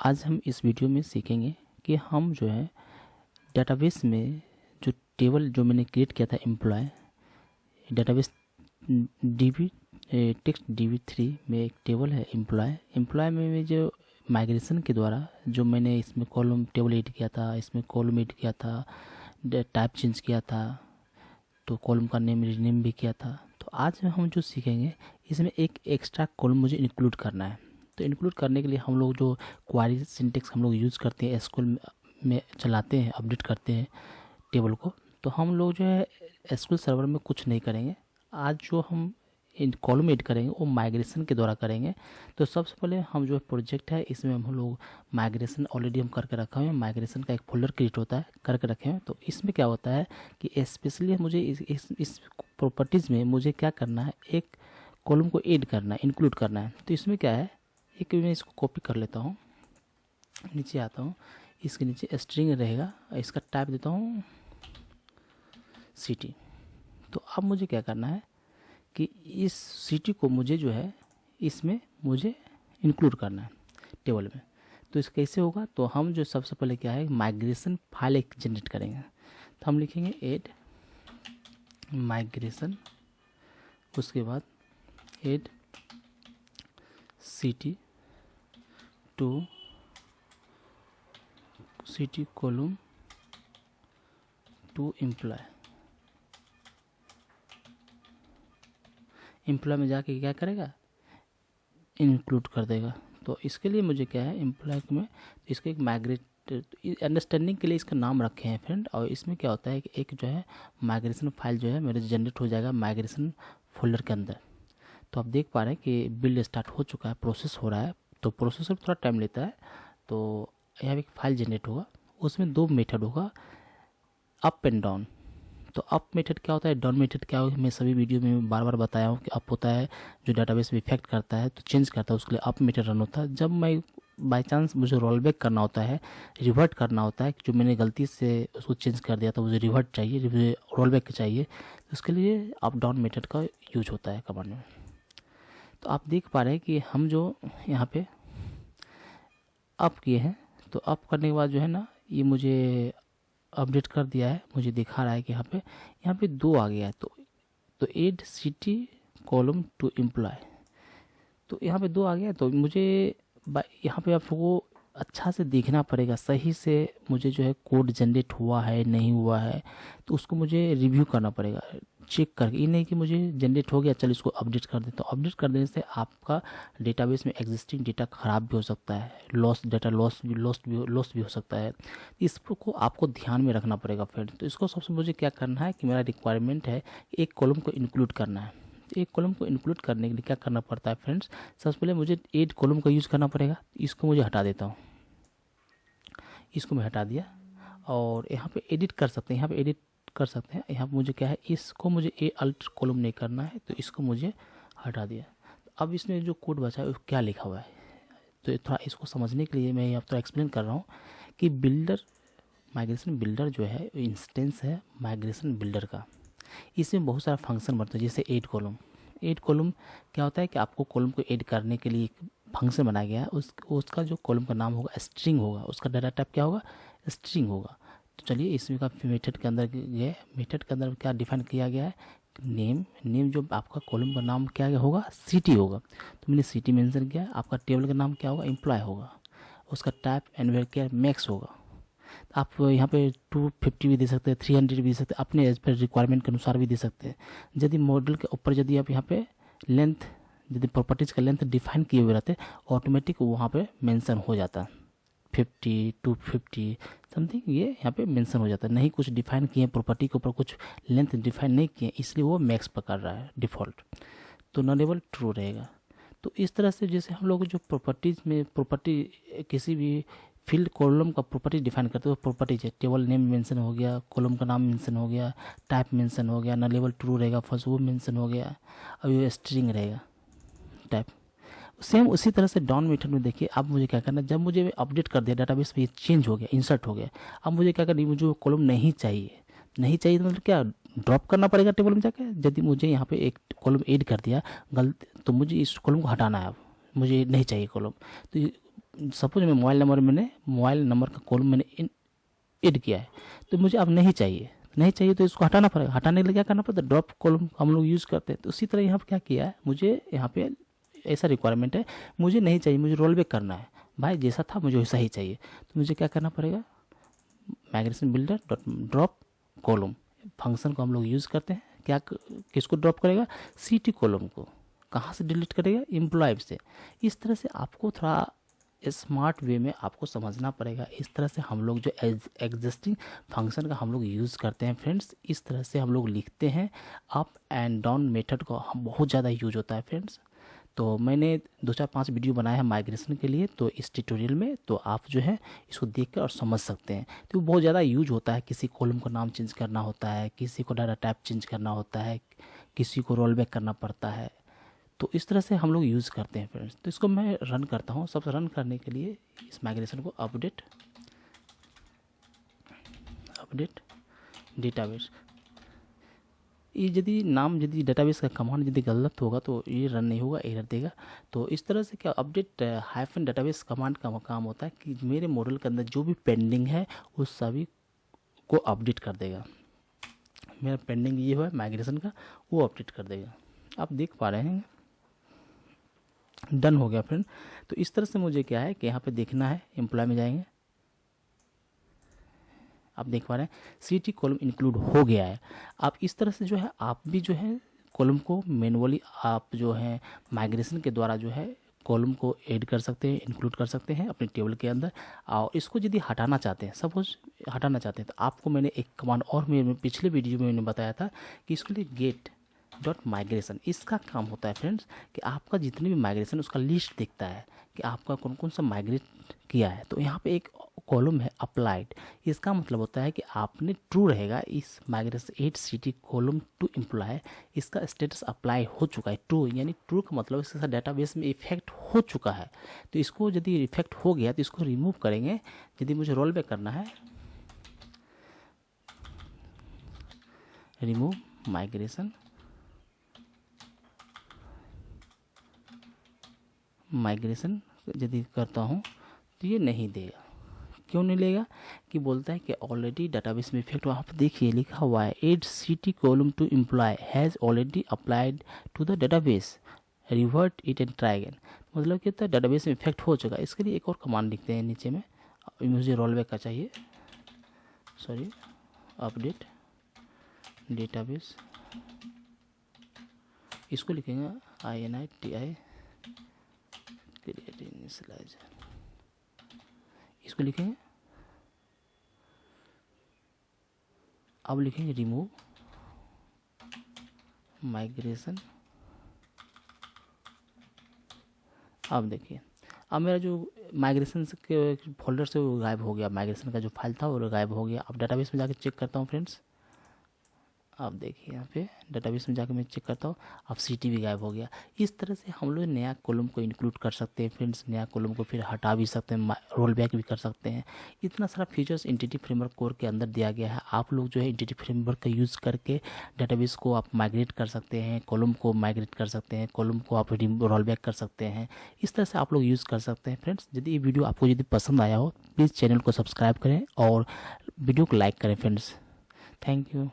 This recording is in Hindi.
आज हम इस वीडियो में सीखेंगे कि हम जो है डेटाबेस में जो टेबल जो मैंने क्रिएट किया था employ database dB text DB3 में एक टेबल है एम्प्लॉय में जो माइग्रेशन के द्वारा जो मैंने इसमें कॉलम टेबल ऐड किया था, इसमें कॉलम ऐड किया था, टाइप चेंज किया था, तो कॉलम का नेम रीनेम भी किया था। तो आज हम जो सीखेंगे इसमें एक एक्स्ट्रा कॉलम मुझे इंक्लूड करना है। तो इंक्लूड करने के लिए हम लोग जो क्वारी सिंटेक्स हम लोग यूज़ करते हैं एसक्यूएल में चलाते हैं, अपडेट करते हैं टेबल को, तो हम लोग जो है एसक्यूएल सर्वर में कुछ नहीं करेंगे। आज जो हम इन कॉलम ऐड करेंगे वो माइग्रेशन के द्वारा करेंगे। तो सबसे पहले हम जो प्रोजेक्ट है इसमें हम लोग माइग्रेशन ऑलरेडी हम करके रखा हुआ है, माइग्रेशन का एक फोल्डर क्रिएट होता है करके रखे हैं। तो इसमें क्या होता है कि स्पेशली मुझे इस प्रॉपर्टीज़ में मुझे क्या करना है, एक कॉलम को ऐड करना है, इंक्लूड करना है। तो इसमें क्या है, एक मैं इसको कॉपी कर लेता हूँ, नीचे आता हूँ, इसके नीचे स्ट्रिंग रहेगा, इसका टाइप देता हूँ सिटी। तो अब मुझे क्या करना है कि इस सिटी को मुझे जो है इसमें मुझे इंक्लूड करना है टेबल में। तो इस कैसे होगा, तो हम जो सबसे पहले क्या है माइग्रेशन फाइल एक जनरेट करेंगे। तो हम लिखेंगे ऐड माइग्रेशन, उसके बाद add city to city column to employ में जाके क्या करेगा, इंक्लूड कर देगा। तो इसके लिए मुझे क्या है एम्प्लॉय में इसको एक माइग्रेट अंडरस्टैंडिंग के लिए इसका नाम रखे हैं फ्रेंड। और इसमें क्या होता है कि एक जो है माइग्रेशन फाइल जो है मेरे जनरेट हो जाएगा माइग्रेशन फोल्डर के अंदर। तो आप देख पा रहे हैं कि बिल्ड स्टार्ट हो चुका है, प्रोसेस हो रहा है। तो प्रोसेस में थोड़ा टाइम लेता है। तो यहाँ एक फाइल जनरेट होगा, उसमें दो मेथड होगा, अप एंड डाउन। तो अप मेथड क्या होता है, डाउन मेथड क्या होगा, मैं सभी वीडियो में बार बार बताया हूँ कि अप होता है जो डाटाबेस में इफेक्ट करता है, तो चेंज करता है, उसके लिए अप मेथड रन होता है। जब मैं बाई चांस मुझे रोल बैक करना होता है, रिवर्ट करना होता है, जो मैंने गलती से उसको चेंज कर दिया था मुझे रिवर्ट चाहिए, मुझे रोल बैक चाहिए, तो उसके लिए अप डाउन मेथड का यूज होता है कमांड में। तो आप देख पा रहे हैं कि हम जो यहाँ पे अप किए हैं, तो अप करने के बाद जो है ना ये मुझे अपडेट कर दिया है, मुझे दिखा रहा है कि यहाँ पे दो आ गया है। तो add city column to employ, तो यहाँ पे दो आ गया है। तो मुझे यहाँ पे आपको अच्छा से देखना पड़ेगा, सही से मुझे जो है कोड जनरेट हुआ है नहीं हुआ है, तो उसको मुझे रिव्यू करना पड़ेगा चेक करके। ये नहीं कि मुझे जनरेट हो गया चल इसको अपडेट कर देता हूँ। अपडेट कर देने से आपका डेटाबेस में एग्जिस्टिंग डेटा ख़राब भी हो सकता है, डेटा लॉस भी हो सकता है। इसको आपको ध्यान में रखना पड़ेगा फ्रेंड। तो इसको सबसे मुझे क्या करना है कि मेरा रिक्वायरमेंट है कि एक कॉलम को इंक्लूड करना है। एक कॉलम को इंक्लूड करने के लिए क्या करना पड़ता है फ्रेंड्स, सबसे पहले मुझे ऐड कॉलम का यूज़ करना पड़ेगा। इसको मुझे हटा देता हूँ, इसको मैं हटा दिया। और यहाँ पे एडिट कर सकते हैं, यहाँ पे एडिट कर सकते हैं। यहाँ पे मुझे क्या है, इसको मुझे अल्ट कॉलम नहीं करना है, तो इसको मुझे हटा दिया। अब इसमें जो कोड बचा है वो क्या लिखा हुआ है, तो थोड़ा इसको समझने के लिए मैं यहाँ थोड़ा एक्सप्लेन कर रहा हूँ कि बिल्डर माइग्रेशन बिल्डर जो है इंस्टेंस है माइग्रेशन बिल्डर का। इसमें बहुत सारा फंक्शन बनता है, जैसे ऐड कॉलम क्या होता है कि आपको कॉलम को ऐड करने के लिए एक फंक्शन बनाया गया है। उसका जो कॉलम का नाम होगा स्ट्रिंग होगा, उसका डाटा टाइप क्या होगा, स्ट्रिंग होगा। तो चलिए इसमें का मेथड के अंदर गए, मेथड के अंदर क्या डिफाइन किया गया है, नेम जो आपका कॉलम का नाम क्या होगा, सिटी होगा। तो मैंने सिटी मेंशन किया। आपका टेबल का नाम क्या होगा, एम्प्लॉय होगा। उसका टाइप एंड क्या मैक्स होगा। आप यहाँ पे 250 भी दे सकते हैं, 300 भी दे सकते हैं, अपने एज पर रिक्वायरमेंट के अनुसार भी दे सकते हैं। यदि मॉडल के ऊपर यदि आप यहाँ पे लेंथ, यदि प्रॉपर्टीज़ का लेंथ डिफाइन किए हुए रहते ऑटोमेटिक वहाँ पे मेंशन हो जाता, 50 250 समथिंग, ये यहाँ पे मेंशन हो जाता है। नहीं कुछ डिफाइन किए प्रॉपर्टी के ऊपर, कुछ लेंथ डिफाइन नहीं किए, इसलिए वो मैक्स पकड़ रहा है डिफ़ॉल्ट, तो नॉन लेवल ट्रू रहेगा। तो इस तरह से जैसे हम लोग जो प्रॉपर्टीज़ में किसी भी फील्ड कॉलम का प्रॉपर्टी डिफाइन करते हो, प्रॉपर्टीज है, टेबल नेम मेंशन हो गया, कॉलम का नाम मेंशन हो गया, टाइप मेंशन हो गया, नॉन लेवल ट्रू रहेगा, फर्स्ट वो मेंशन हो गया, और ये स्ट्रिंग रहेगा टाइप। सेम उसी तरह से डाउन मेथड में देखिए, अब मुझे क्या करना है, जब मुझे अपडेट कर दिया डाटाबेस में, ये चेंज हो गया, इंसर्ट हो गया, अब मुझे क्या करना है, मुझे वो कॉलम नहीं चाहिए तो मतलब क्या ड्रॉप करना पड़ेगा टेबल में जाकर। यदि मुझे यहाँ पे एक कॉलम ऐड कर दिया गलत, तो मुझे इस कॉलम को हटाना है, अब मुझे नहीं चाहिए कॉलम। तो सपोज मैं मोबाइल नंबर का कॉलम मैंने ऐड किया है, तो मुझे अब नहीं चाहिए तो इसको हटाना पड़ेगा। हटाने के लिए क्या करना पड़ता है, ड्रॉप कॉलम हम लोग यूज़ करते हैं। तो उसी तरह यहाँ पर क्या किया है, मुझे यहाँ पे ऐसा रिक्वायरमेंट है, मुझे नहीं चाहिए, मुझे रोल बैक करना है भाई, जैसा था मुझे वैसा ही चाहिए। तो मुझे क्या करना पड़ेगा, migration builder dot drop column function को हम लोग यूज़ करते हैं। क्या किसको ड्रॉप करेगा, सीटी कॉलम को। कहाँ से डिलीट करेगा, एम्प्लॉय से। इस तरह से आपको थोड़ा स्मार्ट वे में आपको समझना पड़ेगा। इस तरह से हम लोग जो एग्जिस्टिंग फंक्शन का हम लोग यूज़ करते हैं फ्रेंड्स, इस तरह से हम लोग लिखते हैं। अप एंड डाउन मेथड को हम बहुत ज़्यादा यूज होता है फ्रेंड्स। तो मैंने 2-4-5 वीडियो बनाया है माइग्रेशन के लिए, तो इस ट्यूटोरियल में तो आप जो है इसको देख कर और समझ सकते हैं। तो बहुत ज़्यादा यूज होता है, किसी कॉलम का नाम चेंज करना होता है, किसी को डाटा टाइप चेंज करना होता है, किसी को रोल बैक करना पड़ता है। तो इस तरह से हम लोग यूज़ करते हैं फ्रेंड्स। तो इसको मैं रन करता हूँ। सबसे रन करने के लिए इस माइग्रेशन को अपडेट डेटाबेस, ये यदि डेटाबेस का कमांड यदि गलत होगा तो ये रन नहीं होगा, एरर देगा। तो इस तरह से क्या अपडेट हाइफन डेटाबेस कमांड का काम होता है कि मेरे मॉडल के अंदर जो भी पेंडिंग है उस सभी को अपडेट कर देगा। मेरा पेंडिंग ये हुआ है माइग्रेशन का, वो अपडेट कर देगा। आप देख पा रहे हैं, डन हो गया फ्रेंड। तो इस तरह से मुझे क्या है कि यहाँ पे देखना है, एम्प्लॉय में जाएंगे, आप देख पा रहे हैं सीटी कॉलम इंक्लूड हो गया है। आप इस तरह से जो है आप भी जो है कॉलम को मैनुअली आप जो है माइग्रेशन के द्वारा जो है कॉलम को ऐड कर सकते हैं, इंक्लूड कर सकते हैं अपने टेबल के अंदर। और इसको यदि हटाना चाहते हैं, सपोज हटाना चाहते हैं, तो आपको मैंने एक कमांड और मेरे पिछले वीडियो में मैंने बताया था कि इसके लिए गेट डॉट माइग्रेशन, इसका काम होता है फ्रेंड्स कि आपका जितने भी माइग्रेशन उसका लिस्ट दिखता है कि आपका कौन कौन सा माइग्रेट किया है। तो यहाँ पे एक कॉलम है अप्लाइड, इसका मतलब होता है कि आपने ट्रू रहेगा इस migration 8 city column to employ, इसका स्टेटस अप्लाई हो चुका है ट्रू, यानी ट्रू का मतलब इसके साथ डेटाबेस में इफेक्ट हो चुका है। तो इसको यदि इफेक्ट हो गया तो इसको रिमूव करेंगे। यदि मुझे रोल बैक करना है, रिमूव माइग्रेशन यदि करता हूँ तो ये नहीं देगा। क्यों नहीं लेगा, कि बोलता है कि ऑलरेडी डेटाबेस में इफेक्ट, वहाँ पर देखिए लिखा हुआ है 8 city column to employ has already applied to the database, revert it and try again. मतलब क्या होता है, डेटाबेस में इफेक्ट हो चुका है। इसके लिए एक और कमांड लिखते हैं नीचे में, मुझे रोल बैक का चाहिए, सॉरी, अपडेट डेटाबेस, इसको लिखेंगे INITI क्रिएट इनिशियलाइजर, इसको लिखेंगे। अब लिखेंगे रिमूव माइग्रेशन। अब देखिए, अब मेरा जो माइग्रेशन के फोल्डर से वो गायब हो गया, माइग्रेशन का जो फाइल था वो गायब हो गया। अब डेटाबेस में जाकर चेक करता हूँ फ्रेंड्स, आप देखिए यहाँ पे डेटाबेस में जाकर मैं चेक करता हूँ, अब सीटी भी गायब हो गया। इस तरह से हम लोग नया कॉलम को इंक्लूड कर सकते हैं फ्रेंड्स, नया कॉलम को फिर हटा भी सकते हैं, रोल बैक भी कर सकते हैं। इतना सारा फीचर्स एंटिटी फ्रेमवर्क कोर के अंदर दिया गया है। आप लोग जो है एंटिटी फ्रेमवर्क का यूज़ करके डेटाबेस को आप माइग्रेट कर सकते हैं, कॉलम को माइग्रेट कर सकते हैं, कॉलम को आप रोल बैक कर सकते हैं। इस तरह से आप लोग यूज़ कर सकते हैं फ्रेंड्स। यदि ये वीडियो आपको यदि पसंद आया हो, प्लीज़ चैनल को सब्सक्राइब करें और वीडियो को लाइक करें फ्रेंड्स। Thank you.